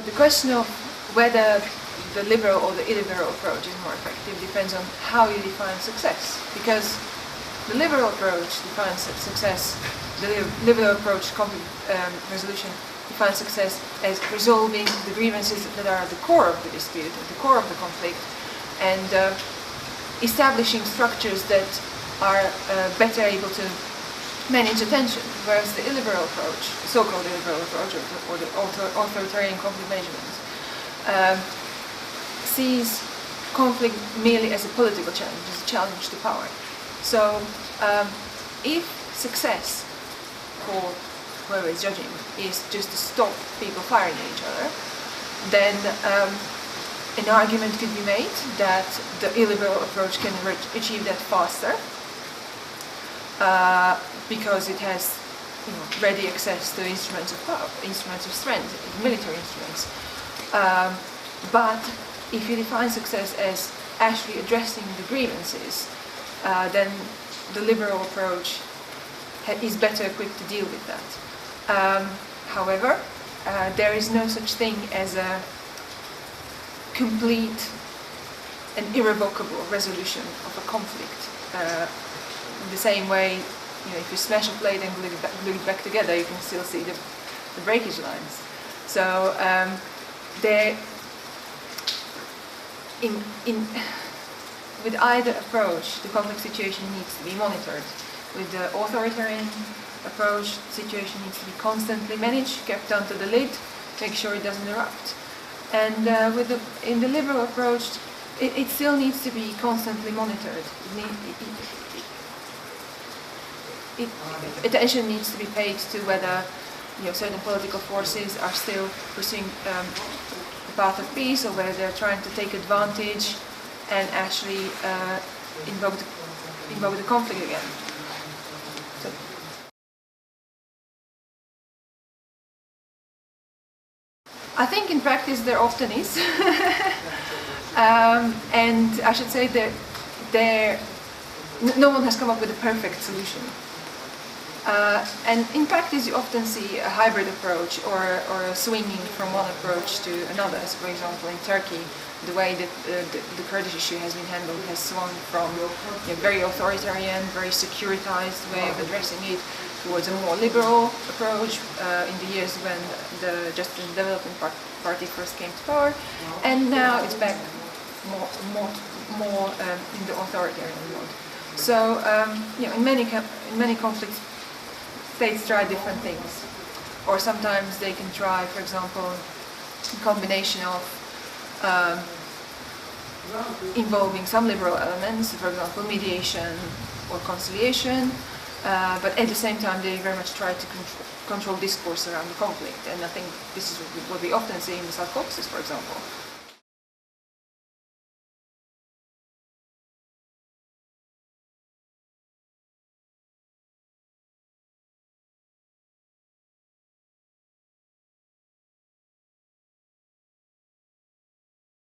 The question of whether the liberal or the illiberal approach is more effective depends on how you define success. Because the liberal approach defines success, the liberal approach conflict resolution defines success as resolving the grievances that are at the core of the dispute, at the core of the conflict, and establishing structures that are better able to manage attention, whereas the illiberal approach, so-called illiberal approach, or the authoritarian conflict management, sees conflict merely as a political challenge, as a challenge to power. So, if success for whoever is judging is just to stop people firing at each other, then an argument could be made that the illiberal approach can achieve that faster, because it has ready access to instruments of power, instruments of strength, military instruments. But if you define success as actually addressing the grievances, then the liberal approach is better equipped to deal with that. However, there is no such thing as a complete and irrevocable resolution of a conflict. In the same way, if you smash a plate and glue it back together, you can still see the breakage lines. So with either approach, the conflict situation needs to be monitored. With the authoritarian approach, the situation needs to be constantly managed, kept under the lid, make sure it doesn't erupt. And in the liberal approach, it still needs to be constantly monitored. Attention needs to be paid to whether certain political forces are still pursuing the path of peace, or whether they're trying to take advantage and actually invoke the conflict again. So, I think in practice there often is, and I should say that no one has come up with a perfect solution. And in practice you often see a hybrid approach or a swinging from one approach to another. So for example in Turkey, the way that the Kurdish issue has been handled has swung from a very authoritarian, very securitized way of addressing it towards a more liberal approach in the years when the Justice and Development Party first came to power, and now it's back more in the authoritarian mode. So in many conflicts, states try different things, or sometimes they can try, for example, a combination of involving some liberal elements, for example, mediation or conciliation, but at the same time they very much try to control discourse around the conflict, and I think this is what we often see in the South Caucasus, for example.